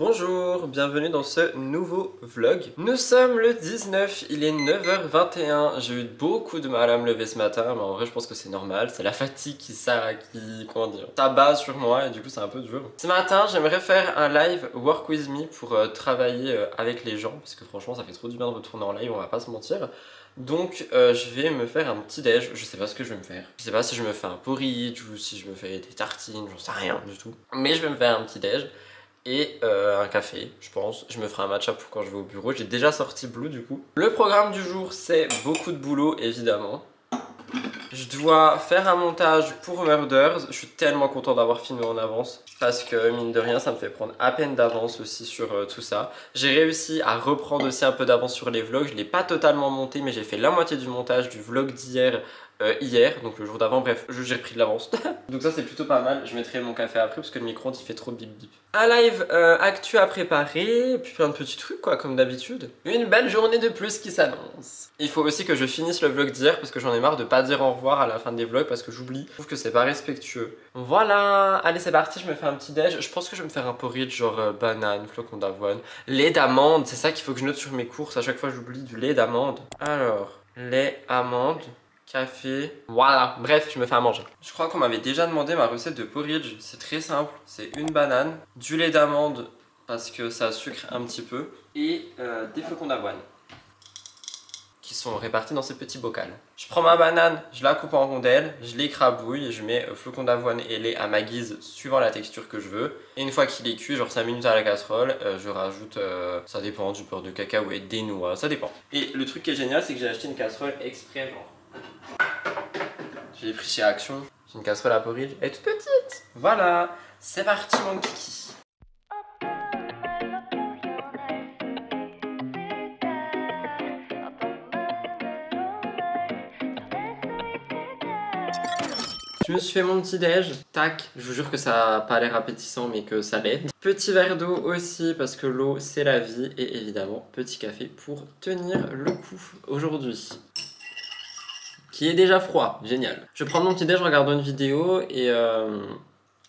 Bonjour, bienvenue dans ce nouveau vlog. Nous sommes le 19, il est 9h21. J'ai eu beaucoup de mal à me lever ce matin, mais en vrai je pense que c'est normal. C'est la fatigue qui tabat sur moi et du coup c'est un peu dur. Ce matin j'aimerais faire un live Work With Me pour travailler avec les gens, parce que franchement ça fait trop du bien de retourner en live, on va pas se mentir. Donc je vais me faire un petit déj, je sais pas ce que je vais me faire. Je sais pas si je me fais un porridge ou si je me fais des tartines, j'en sais rien du tout. Mais je vais me faire un petit déj. Et un café, je pense. Je me ferai un matcha pour quand je vais au bureau. J'ai déjà sorti Blue du coup. Le programme du jour, c'est beaucoup de boulot évidemment. Je dois faire un montage pour Murders. Je suis tellement content d'avoir filmé en avance parce que mine de rien ça me fait prendre à peine d'avance aussi sur tout ça. J'ai réussi à reprendre aussi un peu d'avance sur les vlogs. Je l'ai pas totalement monté mais j'ai fait la moitié du montage du vlog d'hier hier, donc le jour d'avant, bref, j'ai repris de l'avance. Donc ça c'est plutôt pas mal, je mettrai mon café après parce que le micro-ondes il fait trop bip bip. Un live actu à préparer, et puis plein de petits trucs quoi, comme d'habitude. Une belle journée de plus qui s'annonce. Il faut aussi que je finisse le vlog d'hier parce que j'en ai marre de pas dire au revoir à la fin des vlogs parce que j'oublie. Je trouve que c'est pas respectueux. Voilà, allez c'est parti, je me fais un petit déj. Je pense que je vais me faire un porridge genre banane, flocon d'avoine, lait d'amande, c'est ça qu'il faut que je note sur mes courses. À chaque fois j'oublie du lait d'amande. Alors, lait, amande, café, voilà, bref, je me fais à manger. Je crois qu'on m'avait déjà demandé ma recette de porridge, c'est très simple, c'est une banane, du lait d'amande parce que ça sucre un petit peu, et des flocons d'avoine qui sont répartis dans ces petits bocals. Je prends ma banane, je la coupe en rondelles, je l'écrabouille et je mets flocons d'avoine et lait à ma guise suivant la texture que je veux. Et une fois qu'il est cuit, genre 5 minutes à la casserole, je rajoute, ça dépend, du beurre de cacahuète, des noix, ça dépend. Et le truc qui est génial, c'est que j'ai acheté une casserole exprès genre. J'ai pris chez Action, j'ai une casserole à porridge, elle est toute petite. Voilà, c'est parti mon kiki. Je me suis fait mon petit déj, tac, je vous jure que ça a pas l'air appétissant mais que ça l'aide. Petit verre d'eau aussi parce que l'eau c'est la vie et évidemment petit café pour tenir le coup aujourd'hui. Qui est déjà froid, génial. Je vais prendre mon petit déj en regardant une vidéo et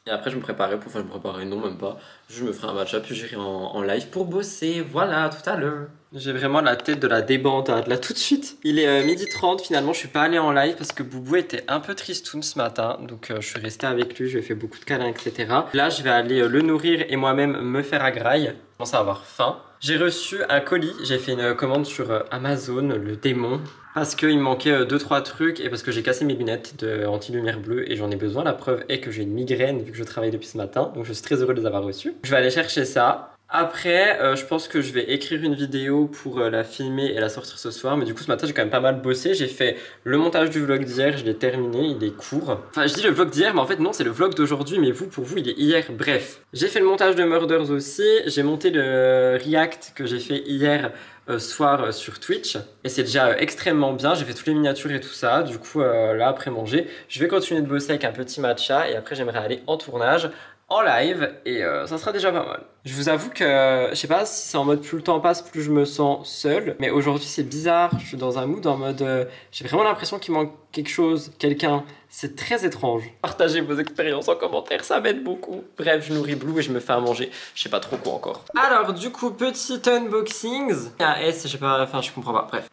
après je me préparais pour, enfin je me préparais, non même pas. Je me ferai un matcha puis j'irai en live pour bosser, voilà, tout à l'heure. J'ai vraiment la tête de la débandade là tout de suite. Il est 12h30, finalement je suis pas allé en live parce que Boubou était un peu tristoun ce matin. Donc je suis resté avec lui, je lui ai fait beaucoup de câlins etc. Là je vais aller le nourrir et moi-même me faire à graille. Je commence à avoir faim. J'ai reçu un colis, j'ai fait une commande sur Amazon, le démon. Parce qu'il me manquait 2-3 trucs et parce que j'ai cassé mes lunettes de anti-lumière bleue et j'en ai besoin. La preuve est que j'ai une migraine vu que je travaille depuis ce matin. Donc je suis très heureux de les avoir reçus. Je vais aller chercher ça. Après, je pense que je vais écrire une vidéo pour la filmer et la sortir ce soir. Mais du coup, ce matin, j'ai quand même pas mal bossé. J'ai fait le montage du vlog d'hier, je l'ai terminé, il est court. Enfin, je dis le vlog d'hier, mais en fait, non, c'est le vlog d'aujourd'hui. Mais vous, pour vous, il est hier. Bref, j'ai fait le montage de Murders aussi. J'ai monté le react que j'ai fait hier soir sur Twitch. Et c'est déjà extrêmement bien. J'ai fait toutes les miniatures et tout ça. Du coup, là, après manger, je vais continuer de bosser avec un petit matcha. Et après, j'aimerais aller en tournage, en live, et ça sera déjà pas mal. Je vous avoue que je sais pas si c'est en mode plus le temps passe plus je me sens seul, mais aujourd'hui c'est bizarre, je suis dans un mood en mode j'ai vraiment l'impression qu'il manque quelque chose, quelqu'un, c'est très étrange. Partagez vos expériences en commentaire, ça m'aide beaucoup. Bref, je nourris Blue et je me fais à manger, je sais pas trop quoi encore. Alors du coup, petit unboxing. Un S, je sais pas, enfin je comprends pas, bref.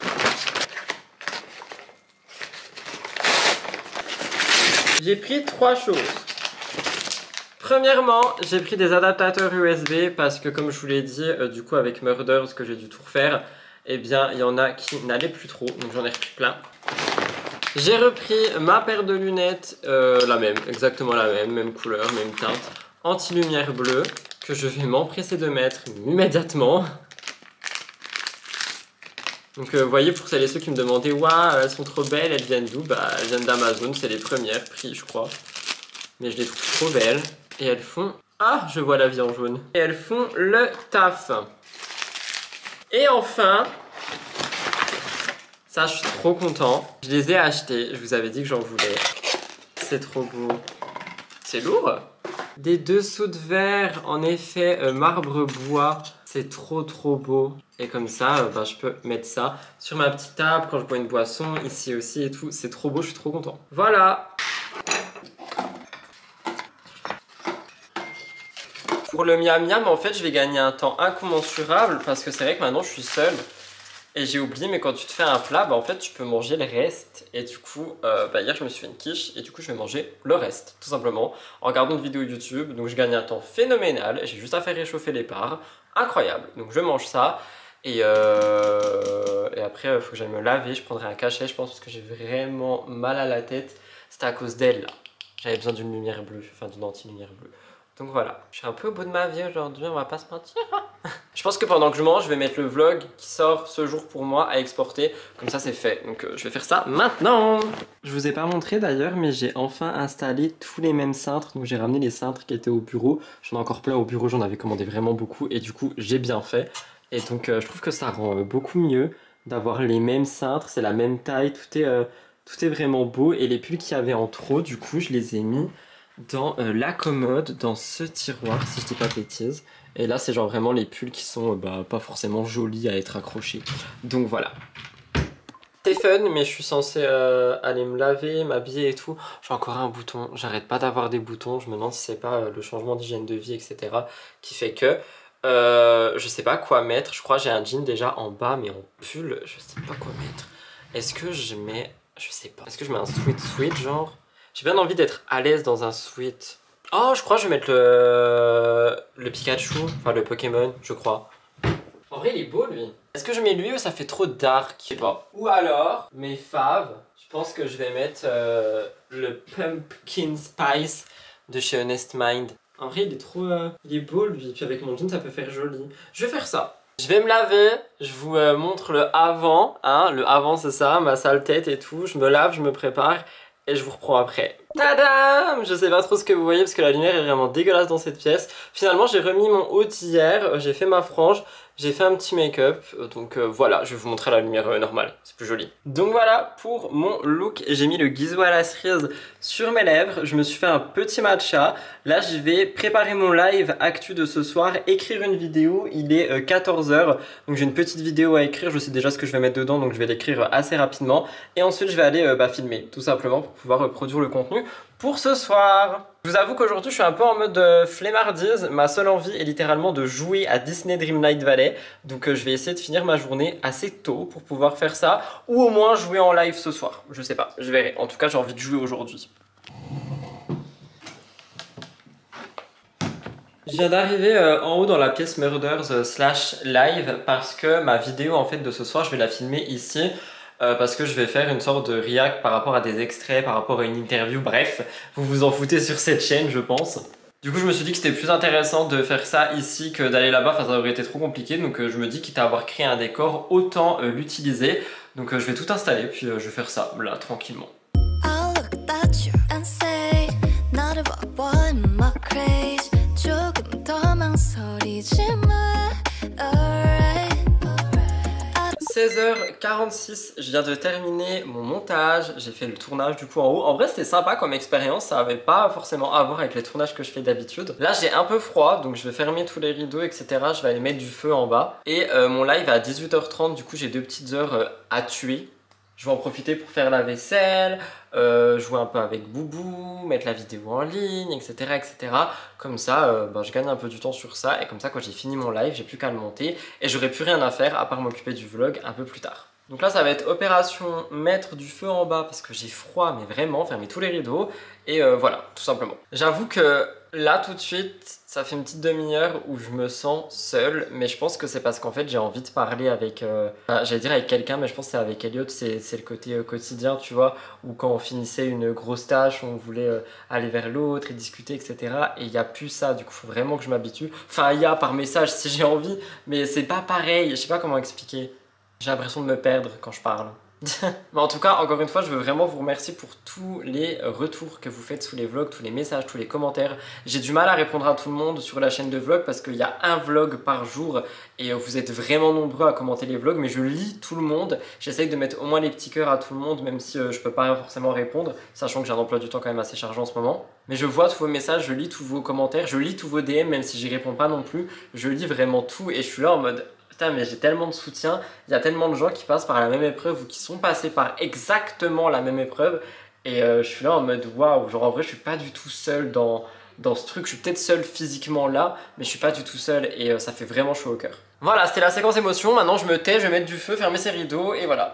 J'ai pris 3 choses. Premièrement, j'ai pris des adaptateurs USB parce que comme je vous l'ai dit, du coup avec Murders que j'ai dû tout refaire, eh bien il y en a qui n'allaient plus trop, donc j'en ai repris plein. J'ai repris ma paire de lunettes, la même, exactement la même, même couleur, même teinte, anti-lumière bleue, que je vais m'empresser de mettre immédiatement. Donc vous voyez, pour celles et ceux qui me demandaient, waouh, elles sont trop belles, elles viennent d'où? Bah elles viennent d'Amazon, c'est les premières prix je crois. Mais je les trouve trop belles. Et elles font... Ah, je vois la vie en jaune. Et elles font le taf. Et enfin... Ça, je suis trop content. Je les ai achetés. Je vous avais dit que j'en voulais. C'est trop beau. C'est lourd. Des dessous de verre, en effet, marbre bois. C'est trop beau. Et comme ça, je peux mettre ça sur ma petite table quand je bois une boisson, ici aussi et tout. C'est trop beau, je suis trop content. Voilà. Pour le miam miam, en fait, je vais gagner un temps incommensurable parce que c'est vrai que maintenant je suis seule. Et j'ai oublié, mais quand tu te fais un plat, bah en fait tu peux manger le reste. Et du coup, hier je me suis fait une quiche et du coup je vais manger le reste, tout simplement, en regardant une vidéo YouTube. Donc je gagne un temps phénoménal, j'ai juste à faire réchauffer les parts, incroyable. Donc je mange ça et après il faut que j'aille me laver, je prendrai un cachet je pense parce que j'ai vraiment mal à la tête. C'était à cause d'elle là, j'avais besoin d'une lumière bleue, enfin d'une anti-lumière bleue. Donc voilà, je suis un peu au bout de ma vie aujourd'hui, on va pas se mentir. Je pense que pendant que je mange, je vais mettre le vlog qui sort ce jour pour moi à exporter. Comme ça, c'est fait. Donc je vais faire ça maintenant. Je vous ai pas montré d'ailleurs, mais j'ai enfin installé tous les mêmes cintres. Donc j'ai ramené les cintres qui étaient au bureau. J'en ai encore plein au bureau, j'en avais commandé vraiment beaucoup. Et du coup, j'ai bien fait. Et donc je trouve que ça rend beaucoup mieux d'avoir les mêmes cintres. C'est la même taille, tout est vraiment beau. Et les pulls qu'il y avait en trop, du coup, je les ai mis dans la commode, dans ce tiroir, si je dis pas de bêtises. Et là, c'est genre vraiment les pulls qui sont pas forcément jolis à être accrochés. Donc voilà. C'est fun, mais je suis censée aller me laver, m'habiller et tout. J'ai encore un bouton, j'arrête pas d'avoir des boutons. Je me demande si c'est pas le changement d'hygiène de vie, etc. qui fait que je sais pas quoi mettre. Je crois que j'ai un jean déjà en bas, mais en pull, je sais pas quoi mettre. Est-ce que je mets, je sais pas, est-ce que je mets un sweat genre? J'ai bien envie d'être à l'aise dans un sweat. Oh, je crois que je vais mettre le Pikachu, enfin le Pokémon, je crois. En vrai, il est beau lui. Est-ce que je mets lui ou ça fait trop dark? Je sais pas. Ou alors, mes faves, je pense que je vais mettre le Pumpkin Spice de chez Honest Mind. En vrai, il est trop... il est beau lui, puis avec mon jean, ça peut faire joli. Je vais faire ça. Je vais me laver, je vous montre le avant, hein. Le avant, c'est ça, ma sale tête et tout. Je me lave, je me prépare. Et je vous reprends après. Tadam! Je sais pas trop ce que vous voyez parce que la lumière est vraiment dégueulasse dans cette pièce. Finalement, j'ai remis mon haut hier, j'ai fait ma frange, j'ai fait un petit make-up. Donc voilà, je vais vous montrer la lumière normale, c'est plus joli. Donc voilà pour mon look. J'ai mis le guiso à la cerise sur mes lèvres. Je me suis fait un petit matcha. Là, je vais préparer mon live actu de ce soir, écrire une vidéo. Il est 14 h. Donc j'ai une petite vidéo à écrire. Je sais déjà ce que je vais mettre dedans, donc je vais l'écrire assez rapidement. Et ensuite, je vais aller filmer, tout simplement, pour pouvoir produire le contenu pour ce soir. Je vous avoue qu'aujourd'hui je suis un peu en mode flemmardise. Ma seule envie est littéralement de jouer à Disney Dreamlight Valley. Donc je vais essayer de finir ma journée assez tôt pour pouvoir faire ça. Ou au moins jouer en live ce soir. Je sais pas, je verrai. En tout cas j'ai envie de jouer aujourd'hui. Je viens d'arriver en haut dans la pièce Murders / live parce que ma vidéo en fait de ce soir je vais la filmer ici. Parce que je vais faire une sorte de react par rapport à des extraits, par rapport à une interview, bref, vous vous en foutez sur cette chaîne je pense. Du coup je me suis dit que c'était plus intéressant de faire ça ici que d'aller là-bas, enfin ça aurait été trop compliqué, donc je me dis quitte à avoir créé un décor, autant l'utiliser. Donc je vais tout installer, puis je vais faire ça, là, tranquillement. « 16h46, je viens de terminer mon montage, j'ai fait le tournage du coup en haut. En vrai c'était sympa comme expérience, ça avait pas forcément à voir avec les tournages que je fais d'habitude. Là j'ai un peu froid donc je vais fermer tous les rideaux etc. Je vais aller mettre du feu en bas. Et mon live à 18h30, du coup j'ai 2 petites heures à tuer. Je vais en profiter pour faire la vaisselle, jouer un peu avec Boubou, mettre la vidéo en ligne, etc. etc. Comme ça, je gagne un peu du temps sur ça. Et comme ça, quand j'ai fini mon live, j'ai plus qu'à le monter. Et j'aurai plus rien à faire à part m'occuper du vlog un peu plus tard. Donc là, ça va être opération mettre du feu en bas parce que j'ai froid, mais vraiment, fermer tous les rideaux. Et voilà, tout simplement. J'avoue que là, tout de suite, ça fait une petite demi-heure où je me sens seule, mais je pense que c'est parce qu'en fait j'ai envie de parler avec, j'allais dire avec quelqu'un, mais je pense que c'est avec Elliot, c'est le côté quotidien, tu vois, où quand on finissait une grosse tâche, on voulait aller vers l'autre et discuter, etc. Et il n'y a plus ça, du coup il faut vraiment que je m'habitue. Enfin, il y a par message si j'ai envie, mais c'est pas pareil, je sais pas comment expliquer. J'ai l'impression de me perdre quand je parle. Mais en tout cas, encore une fois, je veux vraiment vous remercier pour tous les retours que vous faites sous les vlogs, tous les messages, tous les commentaires. J'ai du mal à répondre à tout le monde sur la chaîne de vlog parce qu'il y a un vlog par jour et vous êtes vraiment nombreux à commenter les vlogs, mais je lis tout le monde. J'essaye de mettre au moins les petits cœurs à tout le monde, même si je peux pas forcément répondre, sachant que j'ai un emploi du temps quand même assez chargé en ce moment. Mais je vois tous vos messages, je lis tous vos commentaires, je lis tous vos DM, même si j'y réponds pas non plus. Je lis vraiment tout et je suis là en mode... Putain, mais j'ai tellement de soutien, il y a tellement de gens qui passent par la même épreuve ou qui sont passés par exactement la même épreuve et je suis là en mode waouh, genre en vrai je suis pas du tout seul dans dans ce truc. Je suis peut-être seul physiquement là, mais je suis pas du tout seul et ça fait vraiment chaud au cœur. Voilà, c'était la séquence émotion. Maintenant je me tais, je vais mettre du feu, fermer ces rideaux et voilà.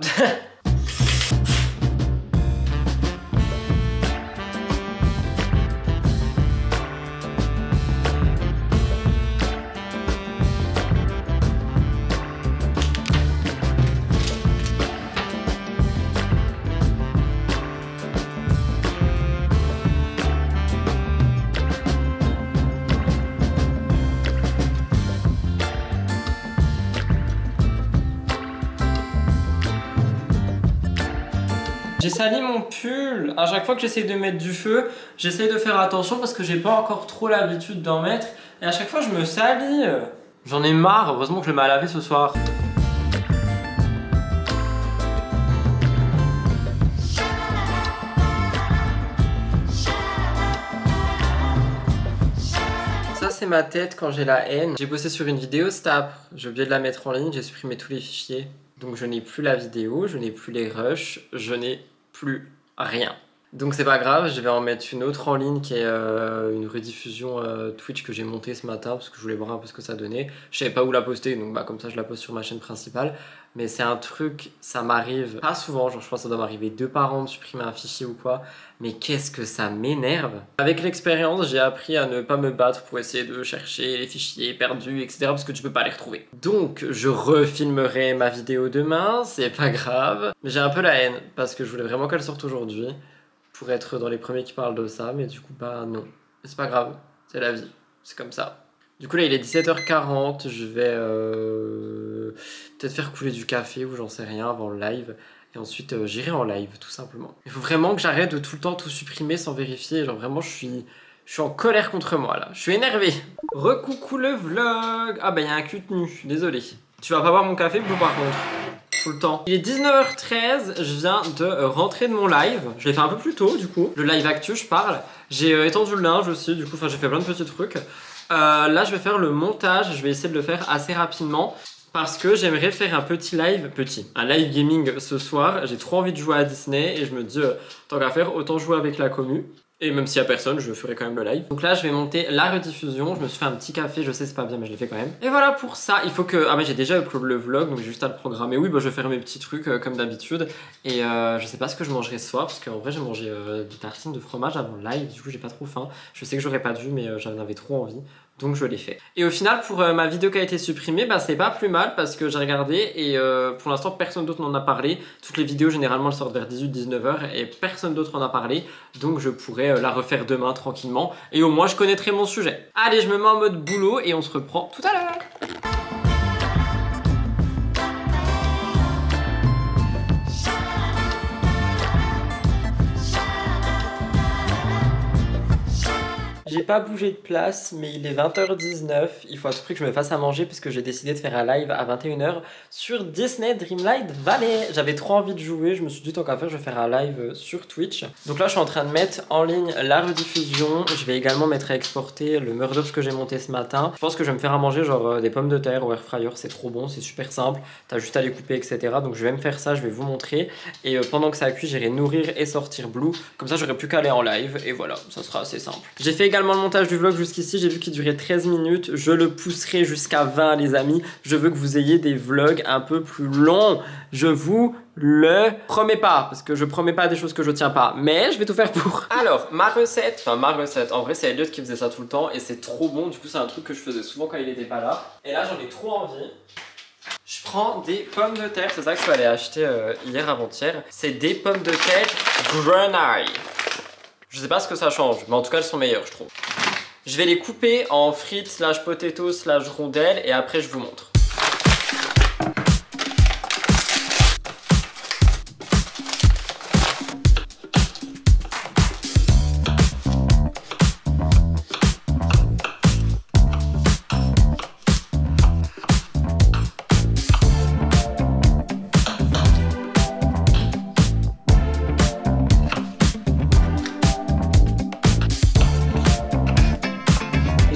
J'ai sali mon pull. À chaque fois que j'essaye de mettre du feu, j'essaye de faire attention parce que j'ai pas encore trop l'habitude d'en mettre. Et à chaque fois je me salis. J'en ai marre, heureusement que je le mets à laver ce soir. Ça c'est ma tête quand j'ai la haine. J'ai bossé sur une vidéo Snap, j'ai oublié de la mettre en ligne, j'ai supprimé tous les fichiers. Donc je n'ai plus la vidéo, je n'ai plus les rushs, je n'ai plus rien. Donc c'est pas grave, je vais en mettre une autre en ligne qui est une rediffusion Twitch que j'ai montée ce matin parce que je voulais voir un peu ce que ça donnait. Je savais pas où la poster, donc bah, comme ça je la poste sur ma chaîne principale. Mais c'est un truc, ça m'arrive pas souvent, genre je pense que ça doit m'arriver 2 par an de supprimer un fichier ou quoi. Mais qu'est-ce que ça m'énerve. Avec l'expérience, j'ai appris à ne pas me battre pour essayer de chercher les fichiers perdus, etc. parce que tu peux pas les retrouver. Donc je refilmerai ma vidéo demain, c'est pas grave. Mais j'ai un peu la haine parce que je voulais vraiment qu'elle sorte aujourd'hui pour être dans les premiers qui parlent de ça, mais du coup bah non. C'est pas grave, c'est la vie, c'est comme ça. Du coup là il est 17h40, je vais peut-être faire couler du café ou j'en sais rien avant le live. Et ensuite j'irai en live tout simplement. Il faut vraiment que j'arrête de tout le temps tout supprimer sans vérifier. Genre vraiment je suis en colère contre moi là. Je suis énervé. Recoucou le vlog. Ah bah il y a un cul tenu, désolé. Tu vas pas boire mon café Blue par contre. Tout le temps. Il est 19h13, je viens de rentrer de mon live. Je l'ai fait un peu plus tôt du coup. Le live actu je parle. J'ai étendu le linge aussi du coup, enfin j'ai fait plein de petits trucs. Là je vais faire le montage, je vais essayer de le faire assez rapidement. Parce que j'aimerais faire un petit live, un live gaming ce soir. J'ai trop envie de jouer à Disney et je me dis, tant qu'à faire, autant jouer avec la commu. Et même s'il y a personne, je ferai quand même le live. Donc là, je vais monter la rediffusion. Je me suis fait un petit café, je sais c'est pas bien, mais je l'ai fait quand même. Et voilà pour ça, il faut que... Ah mais j'ai déjà upload le vlog, donc j'ai juste à le programmer. Oui, bah je vais faire mes petits trucs comme d'habitude. Et je sais pas ce que je mangerai ce soir, parce qu'en vrai, j'ai mangé des tartines de fromage avant le live. Du coup, j'ai pas trop faim. Je sais que j'aurais pas dû, mais j'en avais trop envie. Donc je l'ai fait. Et au final pour ma vidéo qui a été supprimée, bah c'est pas plus mal parce que j'ai regardé et pour l'instant personne d'autre n'en a parlé. Toutes les vidéos généralement elles sortent vers 18-19h et personne d'autre en a parlé. Donc je pourrais la refaire demain tranquillement et au moins je connaîtrai mon sujet. Allez, je me mets en mode boulot et on se reprend tout à l'heure. J'ai pas bougé de place, mais il est 20h19. Il faut à tout prix que je me fasse à manger parce que j'ai décidé de faire un live à 21h sur Disney Dreamlight Valley. J'avais trop envie de jouer, je me suis dit tant qu'à faire, je vais faire un live sur Twitch. Donc là, je suis en train de mettre en ligne la rediffusion. Je vais également mettre à exporter le Murders que j'ai monté ce matin. Je pense que je vais me faire à manger genre des pommes de terre au air fryer. C'est trop bon, c'est super simple. T'as juste à les couper, etc. Donc je vais me faire ça, je vais vous montrer. Et pendant que ça cuit, j'irai nourrir et sortir Blue. Comme ça, j'aurai plus qu'à aller en live. Et voilà, ça sera assez simple. J'ai fait également le montage du vlog jusqu'ici, j'ai vu qu'il durait 13 minutes, je le pousserai jusqu'à 20 les amis, je veux que vous ayez des vlogs un peu plus longs, je vous le promets pas, parce que je promets pas des choses que je tiens pas, mais je vais tout faire pour. Alors, ma recette, en vrai c'est Elliot qui faisait ça tout le temps et c'est trop bon, du coup c'est un truc que je faisais souvent quand il était pas là, et là j'en ai trop envie. Je prends des pommes de terre, c'est ça que je suis allé acheter hier avant-hier, c'est des pommes de terre grenaille. Je sais pas ce que ça change, mais en tout cas elles sont meilleures je trouve. Je vais les couper en frites slash potato slash rondelles et après je vous montre.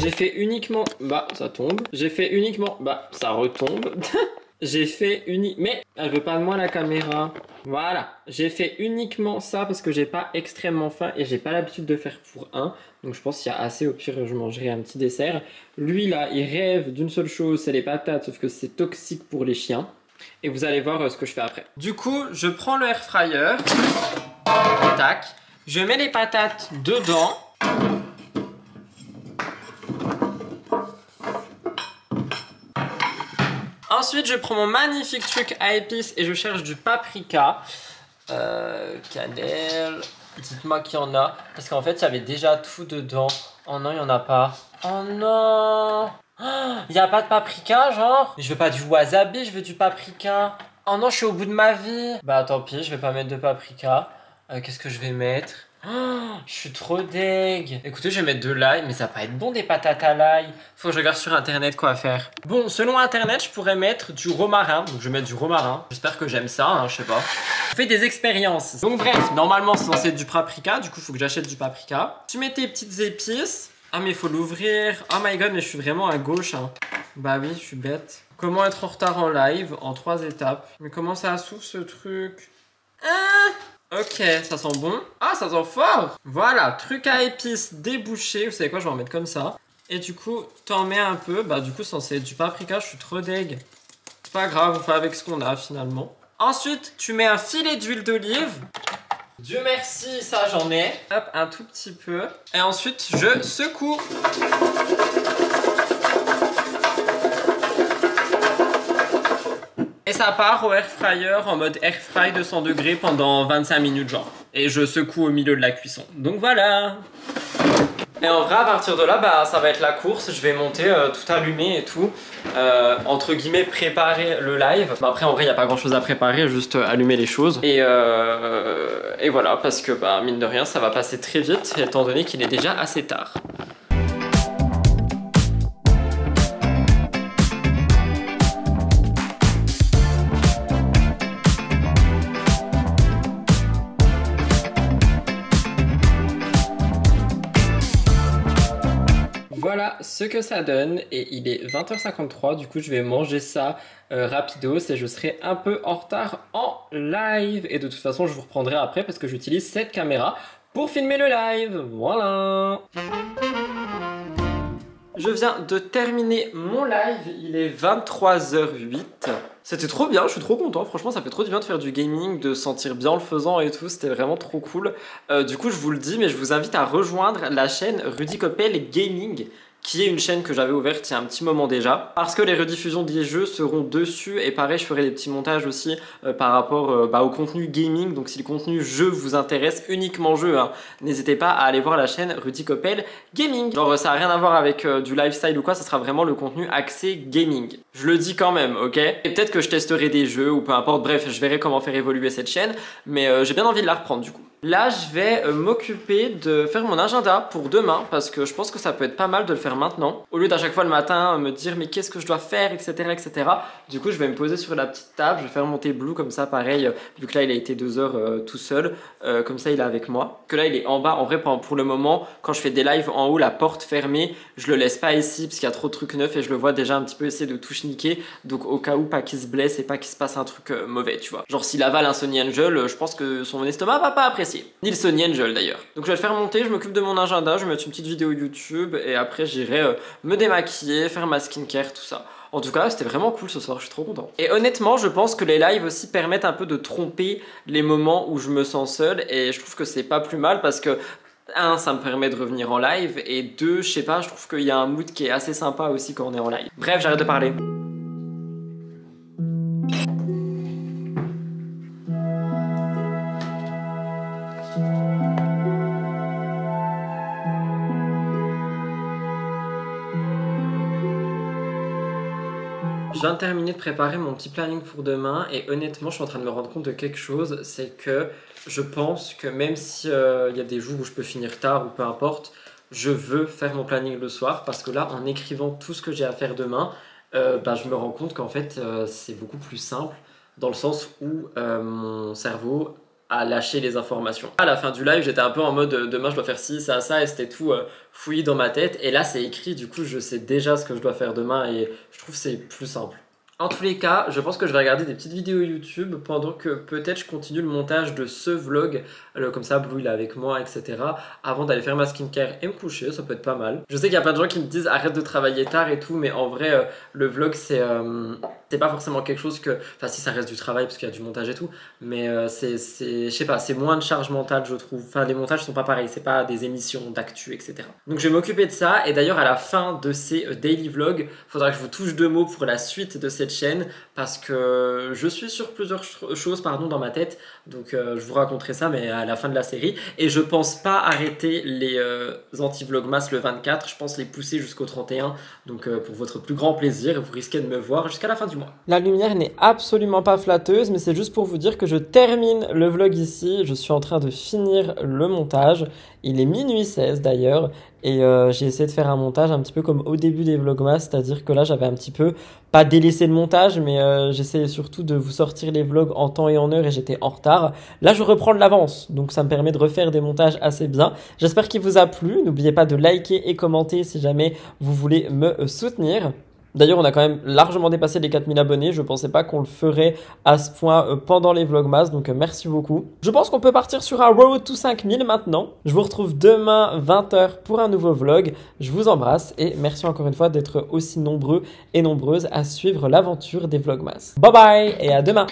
J'ai fait uniquement... Bah, ça tombe. J'ai fait uniquement... Bah, ça retombe. J'ai fait mais elle veut pas de moi la caméra. Voilà, j'ai fait uniquement ça parce que j'ai pas extrêmement faim et j'ai pas l'habitude de faire pour un. Donc je pense qu'il y a assez, au pire je mangerai un petit dessert. Lui là, il rêve d'une seule chose, c'est les patates, sauf que c'est toxique pour les chiens. Et vous allez voir ce que je fais après. Du coup, je prends le air fryer. Tac. Je mets les patates dedans. Ensuite, je prends mon magnifique truc à épices et je cherche du paprika. Cannelle. Dites-moi qu'il y en a. Parce qu'en fait, il y avait déjà tout dedans. Oh non, il n'y en a pas. Oh non. Il n'y a pas de paprika, genre? Je veux pas du wasabi, je veux du paprika. Oh non, je suis au bout de ma vie. Bah tant pis, je vais pas mettre de paprika. Qu'est-ce que je vais mettre? Je suis trop deg. Écoutez, je vais mettre de l'ail, mais ça va pas être bon des patates à l'ail. Faut que je regarde sur internet quoi faire. Bon, selon internet, je pourrais mettre du romarin. Donc je vais mettre du romarin. J'espère que j'aime ça, hein, je sais pas. Je fais des expériences. Donc bref, normalement c'est censé être du paprika. Du coup, faut que j'achète du paprika. Tu mets tes petites épices. Ah mais il faut l'ouvrir. Oh my god, mais je suis vraiment à gauche, hein. Bah oui, je suis bête. Comment être en retard en live en 3 étapes. Mais comment ça s'ouvre ce truc? Ok, ça sent bon. Ah, ça sent fort. Voilà, truc à épices débouché. Vous savez quoi, je vais en mettre comme ça. Et du coup, t'en mets un peu. Bah du coup, c'est censé être du paprika, je suis trop deg. C'est pas grave, on fait avec ce qu'on a finalement. Ensuite, tu mets un filet d'huile d'olive. Dieu merci, ça j'en ai. Hop, un tout petit peu. Et ensuite, je secoue. Et ça part au air fryer en mode air fry 200 degrés pendant 25 minutes genre. Et je secoue au milieu de la cuisson. Donc voilà. Et en vrai à partir de là bah ça va être la course. Je vais monter tout allumé et tout. Entre guillemets préparer le live. Bah, après en vrai il n'y a pas grand chose à préparer. Juste allumer les choses. Et voilà parce que bah mine de rien ça va passer très vite. Étant donné qu'il est déjà assez tard. Voilà ce que ça donne et il est 20h53, du coup je vais manger ça rapidos et je serai un peu en retard en live. Et de toute façon je vous reprendrai après parce que j'utilise cette caméra pour filmer le live, voilà. Je viens de terminer mon live, il est 23h08. C'était trop bien, je suis trop content, franchement ça fait trop du bien de faire du gaming, de se sentir bien en le faisant et tout, c'était vraiment trop cool. Du coup je vous le dis, mais je vous invite à rejoindre la chaîne Rudy Coppel Gaming, qui est une chaîne que j'avais ouverte il y a un petit moment déjà, parce que les rediffusions des jeux seront dessus, et pareil je ferai des petits montages aussi par rapport au contenu gaming. Donc si le contenu jeu vous intéresse, uniquement jeu, hein, n'hésitez pas à aller voir la chaîne Rudy Coppel Gaming. Genre ça n'a rien à voir avec du lifestyle ou quoi, ça sera vraiment le contenu axé gaming. Je le dis quand même, ok? Et peut-être que je testerai des jeux ou peu importe, bref je verrai comment faire évoluer cette chaîne, mais j'ai bien envie de la reprendre du coup. Là, je vais m'occuper de faire mon agenda pour demain parce que je pense que ça peut être pas mal de le faire maintenant. Au lieu d'à chaque fois le matin me dire mais qu'est-ce que je dois faire, etc., etc. Du coup, je vais me poser sur la petite table, je vais faire monter Blue comme ça, pareil, vu que là il a été 2 heures tout seul, comme ça il est avec moi. Que là il est en bas, en vrai pour le moment, quand je fais des lives en haut, la porte fermée, je le laisse pas ici parce qu'il y a trop de trucs neufs et je le vois déjà un petit peu essayer de tout chniquer. Donc au cas où, pas qu'il se blesse et pas qu'il se passe un truc mauvais, tu vois. Genre s'il avale un Sony Angel, je pense que son estomac va pas apprécier. Ni le Sony Angel d'ailleurs. Donc je vais le faire monter, je m'occupe de mon agenda, je vais mettre une petite vidéo YouTube et après j'irai me démaquiller, faire ma skincare, tout ça. En tout cas, c'était vraiment cool ce soir, je suis trop content. Et honnêtement, je pense que les lives aussi permettent un peu de tromper les moments où je me sens seul et je trouve que c'est pas plus mal parce que 1, ça me permet de revenir en live et 2, je sais pas, je trouve qu'il y a un mood qui est assez sympa aussi quand on est en live. Bref, j'arrête de parler. Je viens de terminer de préparer mon petit planning pour demain et honnêtement je suis en train de me rendre compte de quelque chose, c'est que je pense que même si y a des jours où je peux finir tard ou peu importe, je veux faire mon planning le soir parce que là en écrivant tout ce que j'ai à faire demain, je me rends compte qu'en fait c'est beaucoup plus simple dans le sens où mon cerveau à lâcher les informations. À la fin du live, j'étais un peu en mode demain je dois faire ci, ça, ça et c'était tout fouillis dans ma tête et là c'est écrit, du coup je sais déjà ce que je dois faire demain et je trouve que c'est plus simple. En tous les cas, je pense que je vais regarder des petites vidéos YouTube pendant que peut-être je continue le montage de ce vlog. Comme ça, Blue il est avec moi, etc. Avant d'aller faire ma skincare et me coucher, ça peut être pas mal. Je sais qu'il y a plein de gens qui me disent arrête de travailler tard et tout, mais en vrai, le vlog c'est pas forcément quelque chose que... Enfin si, ça reste du travail parce qu'il y a du montage et tout, mais je sais pas, c'est moins de charge mentale je trouve. Enfin les montages sont pas pareils, c'est pas des émissions d'actu, etc. Donc je vais m'occuper de ça, et d'ailleurs à la fin de ces daily vlogs, faudra que je vous touche 2 mots pour la suite de cette chaîne, parce que je suis sur plusieurs choses dans ma tête, donc je vous raconterai ça mais à la fin de la série. Et je pense pas arrêter les anti-vlogmas le 24, je pense les pousser jusqu'au 31, donc pour votre plus grand plaisir, vous risquez de me voir jusqu'à la fin du mois. La lumière n'est absolument pas flatteuse, mais c'est juste pour vous dire que je termine le vlog ici. Je suis en train de finir le montage, il est minuit 16 d'ailleurs, et j'ai essayé de faire un montage un petit peu comme au début des vlogmas, c'est-à-dire que là j'avais un petit peu, pas délaissé le montage, mais j'essayais surtout de vous sortir les vlogs en temps et en heure, et j'étais en retard. Là je reprends de l'avance, donc ça me permet de refaire des montages assez bien. J'espère qu'il vous a plu, n'oubliez pas de liker et commenter si jamais vous voulez me soutenir. D'ailleurs, on a quand même largement dépassé les 4000 abonnés. Je pensais pas qu'on le ferait à ce point pendant les vlogmas, donc merci beaucoup. Je pense qu'on peut partir sur un road to 5000 maintenant. Je vous retrouve demain 20 h pour un nouveau vlog. Je vous embrasse et merci encore une fois d'être aussi nombreux et nombreuses à suivre l'aventure des vlogmas. Bye bye et à demain!